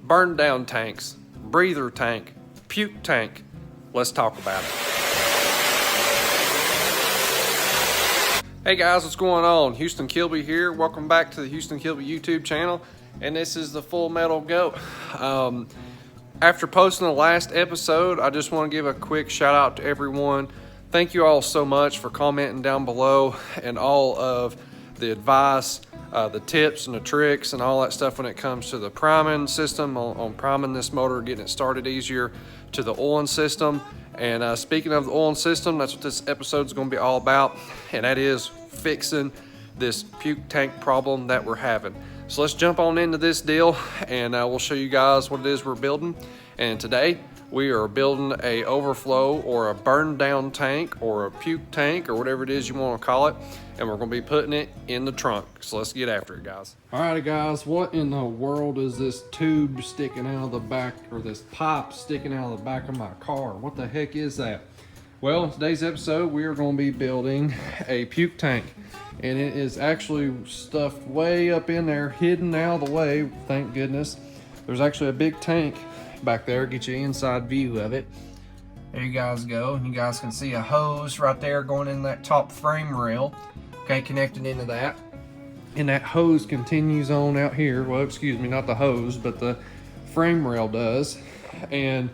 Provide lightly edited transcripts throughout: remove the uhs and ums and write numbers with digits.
burn down tanks, breather tank, puke tank. Let's talk about it. Hey guys, what's going on? Houston Kilby here. Welcome back to the Houston Kilby YouTube channel, and this is the Full Metal Goat. After posting the last episode, I just want to give a quick shout out to everyone. Thank you all so much for commenting down below and all of the advice, the tips and the tricks and all that stuff when it comes to the priming system, on priming this motor, getting it started easier, to the oiling system. And speaking of the oiling system, that's what this episode is going to be all about, and that is fixing this puke tank problem that we're having. So let's jump on into this deal, and we'll show you guys what it is we're building. And today we are building a overflow or a burn down tank or a puke tank or whatever it is you want to call it, and we're going to be putting it in the trunk. So let's get after it, guys. All right, guys, what in the world is this tube sticking out of the back, or this pipe sticking out of the back of my car? What the heck is that? Well, in today's episode, we are going to be building a puke tank, and it is actually stuffed way up in there, hidden out of the way, thank goodness. There's actually a big tank back there, get you an inside view of it. There you guys go, and you guys can see a hose right there going in that top frame rail, okay, connected into that. And that hose continues on out here, well, excuse me, not the hose, but the frame rail does. And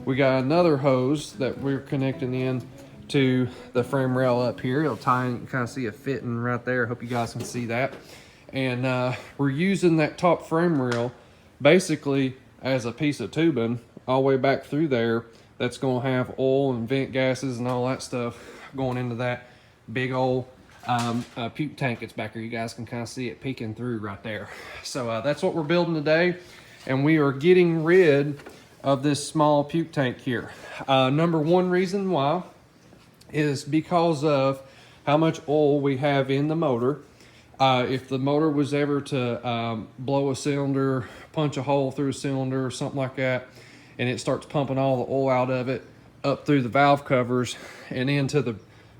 we got another hose that we're connecting in to the frame rail up here. It'll tie in, you can kind of see it fitting right there. Hope you guys can see that. And we're using that top frame rail basically as a piece of tubing all the way back through there that's going to have oil and vent gases and all that stuff going into that big old puke tank that's back here. You guys can kind of see it peeking through right there. So that's what we're building today, and we are getting rid of this small puke tank here. Number one reason why is because of how much oil we have in the motor. If the motor was ever to blow a cylinder, punch a hole through a cylinder or something like that, and it starts pumping all the oil out of it up through the valve covers and into the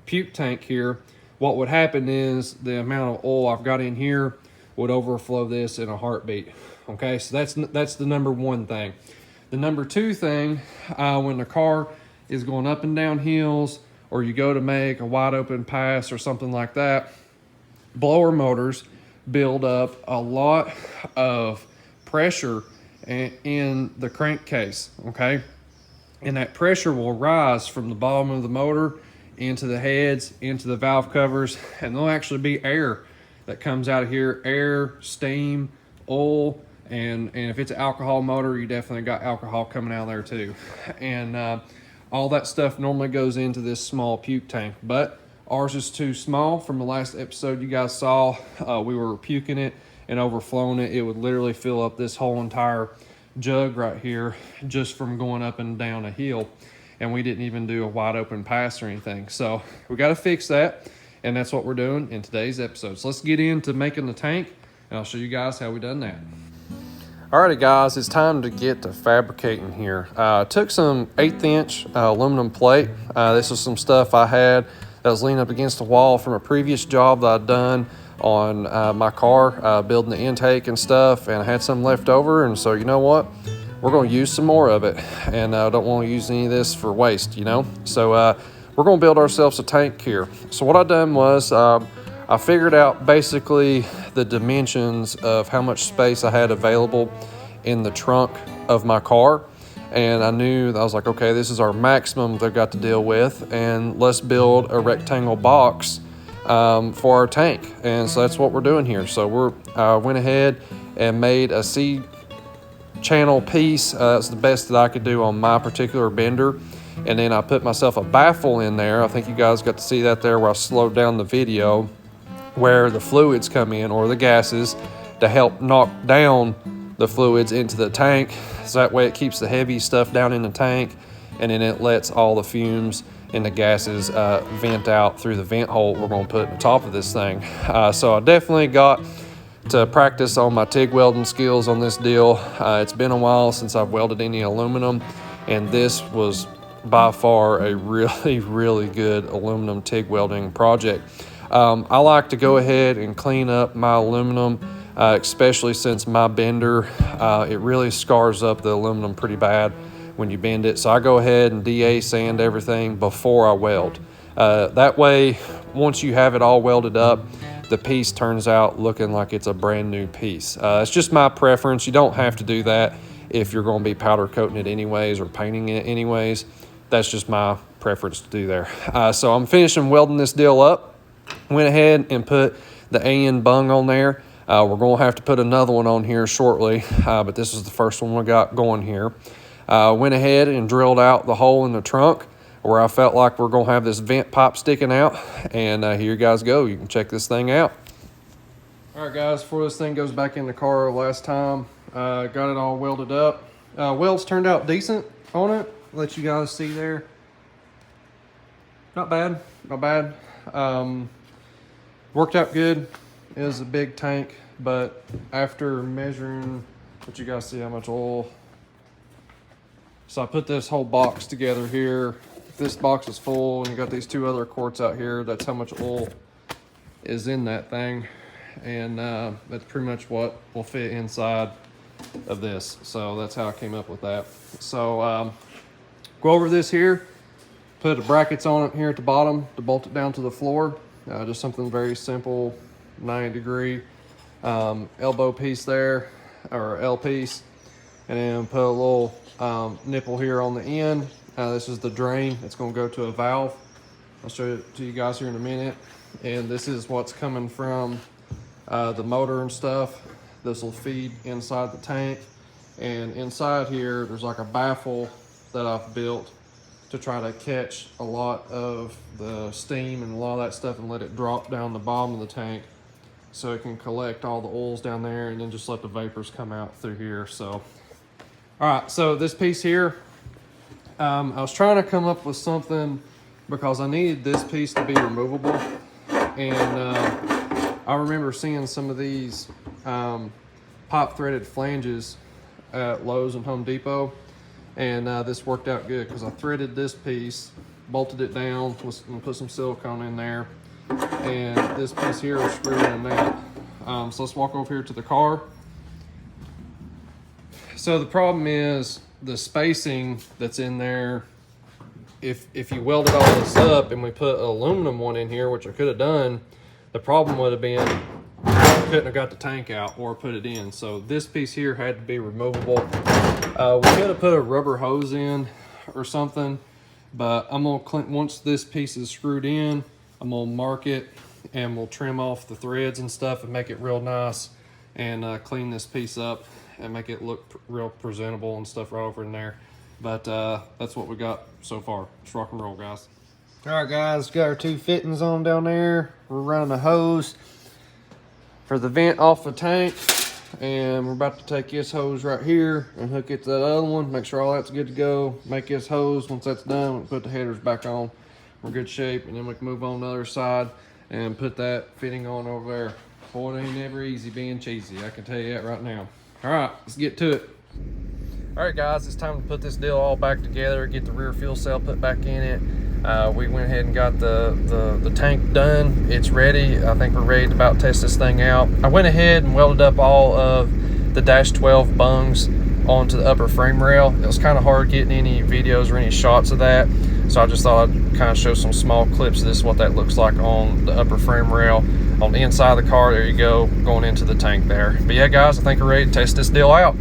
puke tank here, what would happen is the amount of oil I've got in here would overflow this in a heartbeat. Okay, so that's the number one thing. The number two thing, when the car is going up and down hills, or you go to make a wide open pass or something like that, blower motors build up a lot of pressure in the crankcase, okay? And that pressure will rise from the bottom of the motor into the heads, into the valve covers, and there'll actually be air that comes out of here, air, steam, oil, and if it's an alcohol motor, you definitely got alcohol coming out of there too. And all that stuff normally goes into this small puke tank, but ours is too small. From the last episode you guys saw, we were puking it and overflowing it. It would literally fill up this whole entire jug right here just from going up and down a hill. And we didn't even do a wide open pass or anything. So we got to fix that. And that's what we're doing in today's episode. So let's get into making the tank, and I'll show you guys how we done that. Alrighty guys, it's time to get to fabricating here. I took some 1/8 inch aluminum plate. This was some stuff I had that was leaning up against the wall from a previous job that I'd done on my car, building the intake and stuff, and I had some left over, and so you know what? We're going to use some more of it, and I don't want to use any of this for waste, you know? So we're going to build ourselves a tank here. So what I done was I figured out basically the dimensions of how much space I had available in the trunk of my car, and I was like, okay, this is our maximum they've got to deal with, and let's build a rectangle box for our tank. And so that's what we're doing here. So went ahead and made a C channel piece. That's the best that I could do on my particular bender. And then I put myself a baffle in there. I think you guys got to see that there where I slowed down the video, where the fluids come in, or the gases, to help knock down the fluids into the tank. So that way it keeps the heavy stuff down in the tank, and then it lets all the fumes and the gases vent out through the vent hole we're going to put in the top of this thing. So I definitely got to practice on my TIG welding skills on this deal. It's been a while since I've welded any aluminum, and this was by far a really, really good aluminum TIG welding project. I like to go ahead and clean up my aluminum especially since my bender, it really scars up the aluminum pretty bad when you bend it. So I go ahead and DA sand everything before I weld. That way, once you have it all welded up, the piece turns out looking like it's a brand new piece. It's just my preference. You don't have to do that if you're going to be powder coating it anyways or painting it anyways. That's just my preference to do there. So I'm finishing welding this deal up. Went ahead and put the AN bung on there. We're going to have to put another one on here shortly, but this is the first one we got going here. Went ahead and drilled out the hole in the trunk where I felt like we're going to have this vent pipe sticking out, and here you guys go. You can check this thing out. All right, guys, before this thing goes back in the car last time, got it all welded up. Welds turned out decent on it. Let you guys see there. Not bad, not bad. Worked out good. It was a big tank, but after measuring, let you guys see how much oil. So I put this whole box together here. If this box is full and you got these two other quarts out here, that's how much oil is in that thing. And that's pretty much what will fit inside of this. So that's how I came up with that. So go over this here, put the brackets on it here at the bottom to bolt it down to the floor. Just something very simple, 90-degree elbow piece there, or L piece. And then put a little nipple here on the end. This is the drain. It's going to go to a valve. I'll show it to you guys here in a minute. And this is what's coming from the motor and stuff. This will feed inside the tank. And inside here, there's like a baffle that I've built to try to catch a lot of the steam and a lot of that stuff and let it drop down the bottom of the tank so it can collect all the oils down there and then just let the vapors come out through here. So, all right, so this piece here, I was trying to come up with something because I needed this piece to be removable. And I remember seeing some of these pipe threaded flanges at Lowe's and Home Depot. And this worked out good because I threaded this piece, bolted it down, and put some silicone in there. And this piece here is screwed in that. So let's walk over here to the car. So the problem is the spacing that's in there. If you welded all this up and we put an aluminum one in here, which I could have done, the problem would have been I couldn't have got the tank out or put it in. So this piece here had to be removable. We could have put a rubber hose in or something, but I'm gonna clean, once this piece is screwed in, I'm gonna mark it and we'll trim off the threads and stuff and make it real nice and clean this piece up and make it look real presentable and stuff right over in there. But that's what we got so far. Let's rock and roll, guys. All right, guys, got our two fittings on down there. We're running a hose for the vent off the tank, and we're about to take this hose right here and hook it to that other one, make sure all that's good to go, make this hose. Once that's done, we'll put the headers back on. We're in good shape, and then we can move on to the other side and put that fitting on over there. Boy, it ain't never easy being cheesy, I can tell you that right now. All right, let's get to it. All right, guys, it's time to put this deal all back together, get the rear fuel cell put back in it. We went ahead and got the tank done. It's ready. I think we're ready to about test this thing out. I went ahead and welded up all of the Dash 12 bungs onto the upper frame rail. It was kind of hard getting any videos or any shots of that, so I just thought I'd kind of show some small clips of this, what that looks like on the upper frame rail on the inside of the car. There you go, going into the tank there. But yeah, guys, I think we're ready to test this deal out.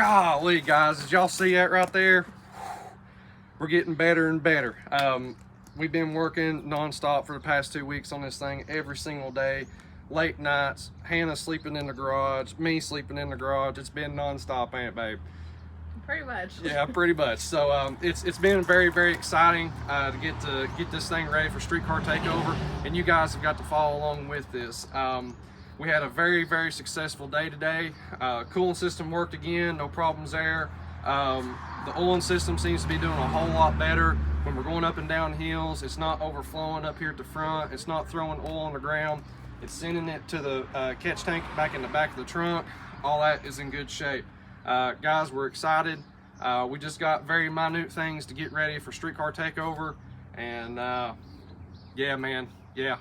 golly, guys, did y'all see that right there? We're getting better and better. We've been working non-stop for the past 2 weeks on this thing every single day, late nights, Hannah sleeping in the garage, me sleeping in the garage. It's been non-stop, ain't it, babe? Pretty much. Yeah, pretty much. So it's been very, very exciting to get this thing ready for Streetcar Takeover, and you guys have got to follow along with this. We had a very, very successful day today. Cooling system worked again, no problems there. The oiling system seems to be doing a whole lot better when we're going up and down hills. It's not overflowing up here at the front. It's not throwing oil on the ground. It's sending it to the catch tank back in the back of the trunk. All that is in good shape. Guys, we're excited. We just got very minute things to get ready for Streetcar Takeover, and yeah, man, yeah.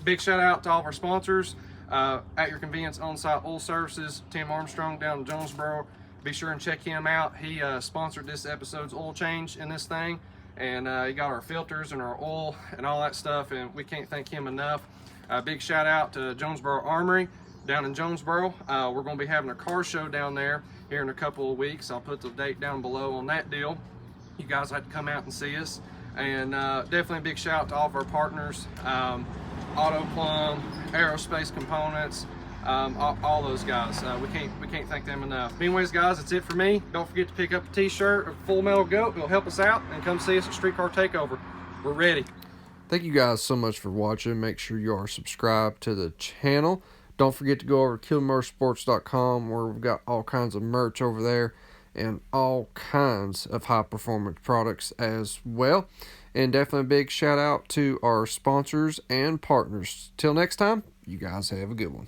Big shout out to all of our sponsors. At Your Convenience On-Site Oil Services, Tim Armstrong down in Jonesboro. Be sure and check him out. He sponsored this episode's oil change in this thing, and he got our filters and our oil and all that stuff, and we can't thank him enough. Big shout out to Jonesborough Armory down in Jonesboro. We're going to be having a car show down there here in a couple of weeks. I'll put the date down below on that deal. You guys have to come out and see us. And definitely a big shout out to all of our partners, AutoPlumb, Aerospace Components, all those guys. We can't thank them enough. But anyways, guys, that's it for me. Don't forget to pick up a t-shirt or Full Metal Goat. It'll help us out, and come see us at Streetcar Takeover. We're ready. Thank you guys so much for watching. Make sure you are subscribed to the channel. Don't forget to go over to KillMotorsports.com, where we've got all kinds of merch over there and all kinds of high performance products as well. And definitely a big shout out to our sponsors and partners. Till next time, you guys have a good one.